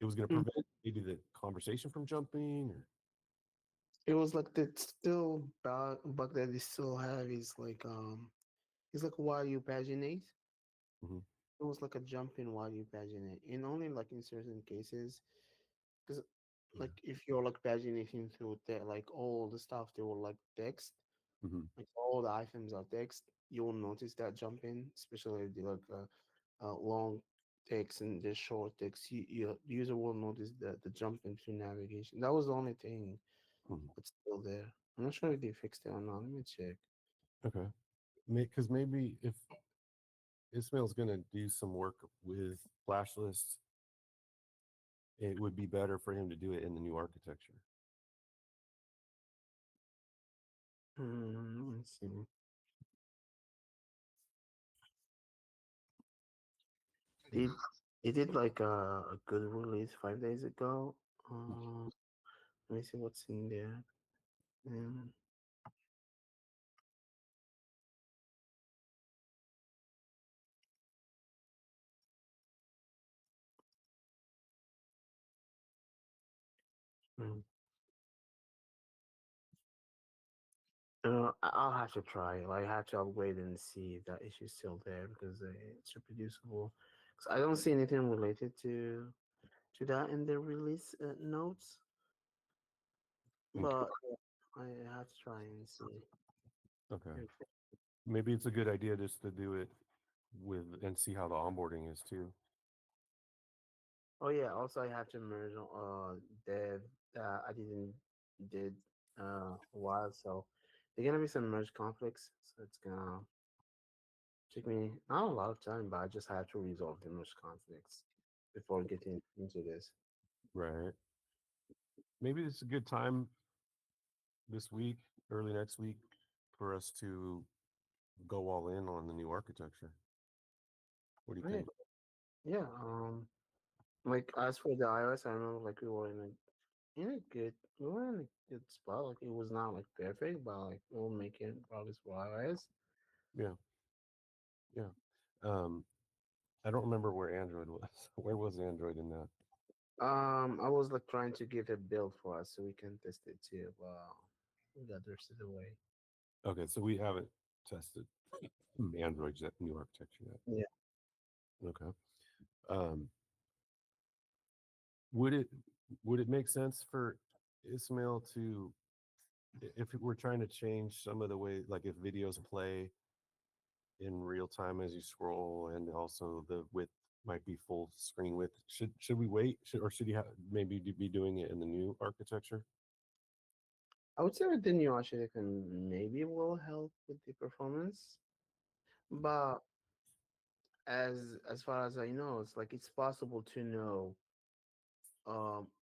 It was going to Mm. prevent maybe the conversation from jumping or It was like the still bug that they still have is like it's like while you paginate. Mhm. It was like a jump in while you paginate, and only like in certain cases, because Yeah. like if you're like paginating through like all the stuff they were like text, Hmm. like all the items are text, you will notice that jump in, especially if they like long text and the short text. The user will notice the jump into navigation. That was the only thing Hmm. that's still there. I'm not sure if they fixed it or not. Let me check. Okay. Because maybe if Ismail's going to do some work with Flash list, it would be better for him to do it in the new architecture. Let's see. Did it did like a good release 5 days ago? Let me see what's in there. Um, mm, I'll have to try it. Like, I have to upgrade and see if that issue's still there because it's reproducible. Because I don't see anything related to that in the release notes, Okay. but I have to try and see. Okay. Maybe it's a good idea just to do it with and see how the onboarding is too. Oh yeah, also I have to merge dev that I didn't did a while, so there's gonna be some merge conflicts. So it's gonna take me not a lot of time, but I just have to resolve the merge conflicts before getting into this. Right. Maybe it's a good time this week, early next week, for us to go all in on the new architecture. What do you Right. think? Yeah. Like as for the iOS, I remember like we were we were in a good spot. Like it was not like perfect, but like we were making progress for iOS. Yeah. Yeah. Um, I don't remember where Android was. Where was Android in that? I was like trying to give a build for us so we can test it too. But we got the rest of the way. Okay, so we haven't tested Android's new architecture yet. Yeah. Okay. Um, would it would it make sense for Ismail to if we're trying to change some of the way, like if videos play in real time as you scroll, and also the width might be full screen width, should we wait? Should you maybe be doing it in the new architecture? I would say with the new architecture maybe will help with the performance. But as far as I know, it's like it's possible to know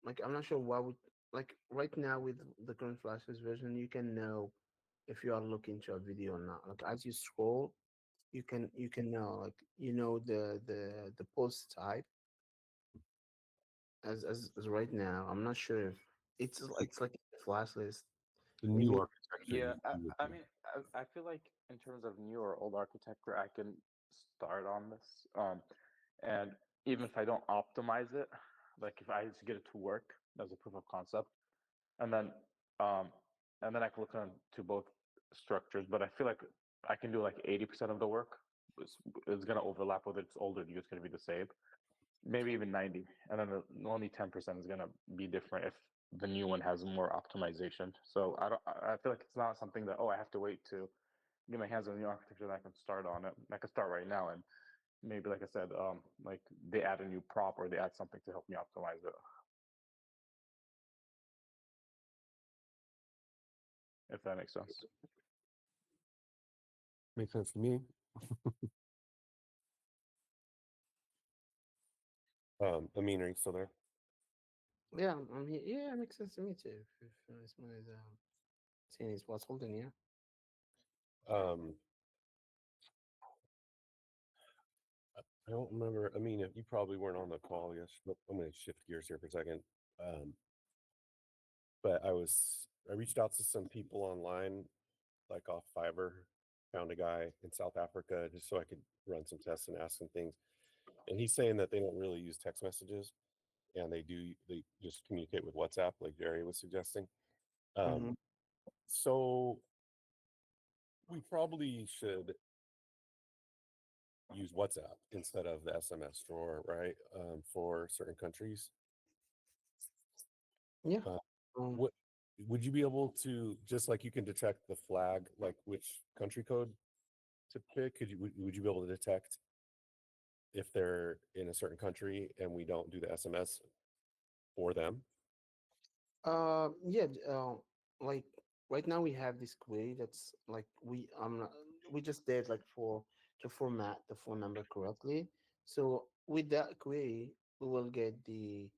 like I'm not sure why would like right now with the current flashes version you can know if you are looking to a video or not. Like as you scroll, you can know like you know the post type as right now. I'm not sure if it's like a flash list. The new Maybe architecture, Yeah, you would I think. mean, I feel like in terms of new or old architecture, I can start on this. And even if I don't optimize it, like if I just get it to work as a proof of concept, and then um, and then I can look on to both structures. But I feel like I can do like 80% of the work. It's gonna overlap whether it's old or new. It's gonna be the same, maybe even 90, and then only 10% is gonna be different if the new one has more optimization. So I feel like it's not something that, oh, I have to wait to get my hands on the new architecture that I can start on it. I can start right now, and maybe like I said, like they add a new prop or they add something to help me optimize it. if that makes sense. Makes sense to me. Amin, are you still there? Yeah, I'm here. Yeah, it makes sense to me too. If Ismail is saying it's possible, then yeah. Um, I don't remember. I mean, you probably weren't on the call. Yes, but I'm going to shift gears here for a second. Um, but I reached out to some people online, like off Fiverr, found a guy in South Africa just so I could run some tests and ask some things. And he's saying that they don't really use text messages, and they just communicate with WhatsApp, like Jerry was suggesting. Um, Hmm. so we probably should use WhatsApp instead of the SMS drawer, right? For certain countries. Yeah. Uh, Um, what would you be able to, just like you can detect the flag, like which country code to pick? Would you be able to detect if they're in a certain country and we don't do the SMS for them? yeah. Like right now we have this query that's like we just did like for to format the phone number correctly. So with that query, we will get the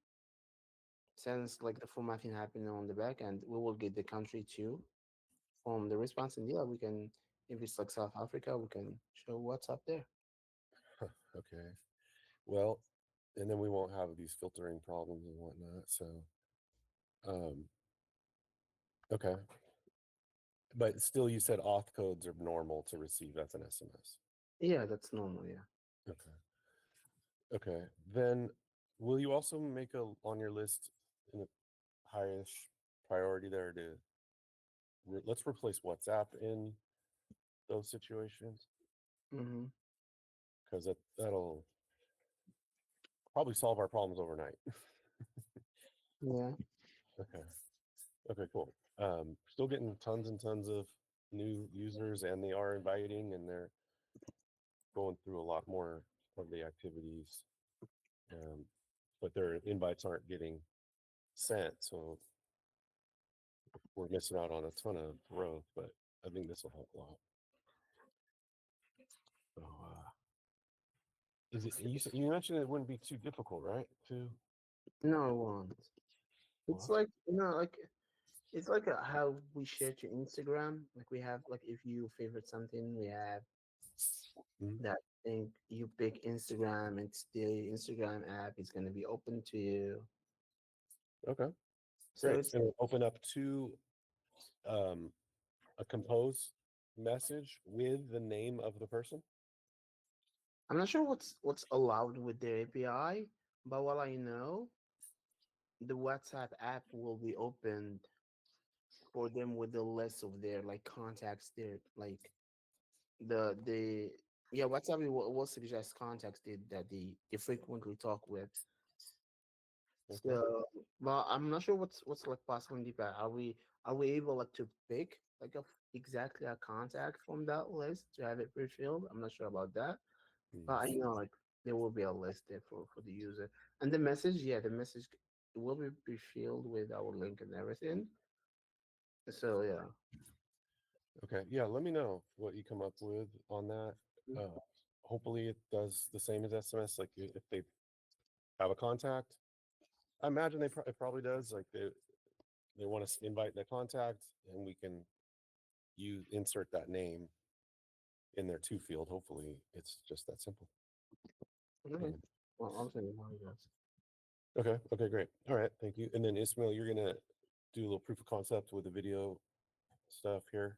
since like the formatting happening on the back end, we will get the country too from the response, and yeah, we can if it's like South Africa, we can show what's up there. Huh, okay. Well, and then we won't have these filtering problems and whatnot. So, um, okay. But still, you said auth codes are normal to receive as an SMS. Yeah, that's normal. Yeah. Okay. Okay. Then will you also make a on your list in a highish priority there to let's replace WhatsApp in those situations Mm-hmm. because that'll probably solve our problems overnight. Yeah. Okay. Okay, cool. Still getting tons and tons of new users, and they are inviting, and they're going through a lot more of the activities. Um, but their invites aren't getting sent, so we're missing out on a ton of growth. But I think this will help a lot. So, is it you mentioned it wouldn't be too difficult, right? To No, it won't. It's what? like like it's like how we share to Instagram. Like we have like if you favorite something, we have Mhm. that thing. You pick Instagram, and the Instagram app is gonna be open to you. Okay, So great. it's And it'll open up to um, a compose message with the name of the person. I'm not sure what's allowed with their API, but what I know, the WhatsApp app will be opened for them with the list of their like contacts, their like the yeah WhatsApp will suggest contacts that they frequently talk with. Okay. So, well, I'm not sure what's like possible in the app. Are we able like to pick like exactly a contact from that list to have it pre-filled? I'm not sure about that, but I Mm. know like there will be a list there for the user, and the message, yeah, the message will be pre-filled with our link and everything. So yeah. Okay. Yeah. Let me know what you come up with on that. Uh, hopefully, it does the same as SMS. Like if they have a contact, I imagine it probably does. Like they want to invite their contact, and we can use insert that name in their to field. Hopefully, it's just that simple. Okay. Um, Well, I'll send you one of those. okay. Okay. Great. All right. Thank you. And then Ismail, you're gonna do a little proof of concept with the video stuff here.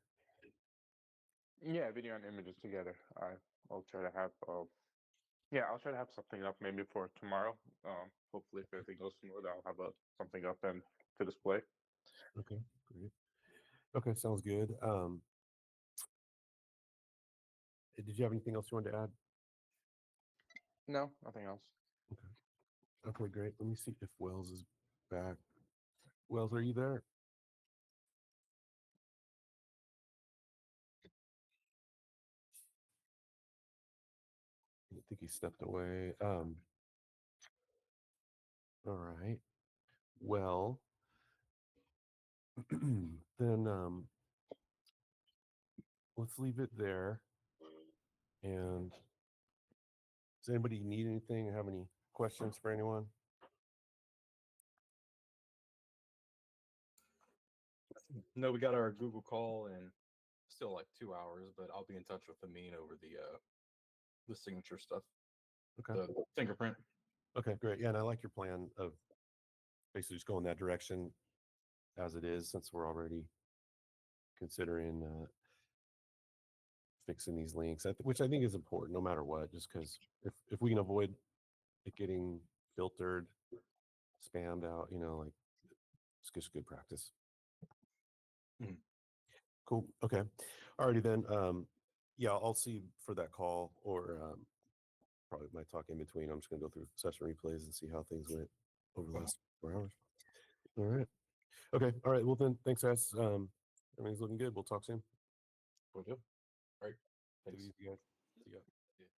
Yeah, video and images together. I'll try to have yeah, I'll try to have something up maybe for tomorrow. Hopefully if everything goes smooth, I'll have something up and to display. Okay. Great. Okay. Sounds good. Did you have anything else you wanted to add? No, nothing else. Okay. Okay. Great. Let me see if Wells is back. Wells, are you there? I think he stepped away. All right. Well, then let's leave it there. And does anybody need anything? Have any questions for anyone? No, we got our Google call in still like 2 hours, but I'll be in touch with Amin over the signature stuff, Okay. the fingerprint. Okay, great. Yeah, and I like your plan of basically just going that direction as it is, since we're already considering fixing these links, which I think is important no matter what, just because if we can avoid it getting filtered, spammed out, like it's just good practice. Mhm. Cool. Okay. Alrighty then. Yeah, I'll see for that call, or probably might talk in between. I'm just gonna go through session replays and see how things went over the last 4 hours. All right. Okay. All right. Well then, thanks guys. Everything's looking good. We'll talk soon. Will do. All right. Take Thanks. it easy, guys. See ya.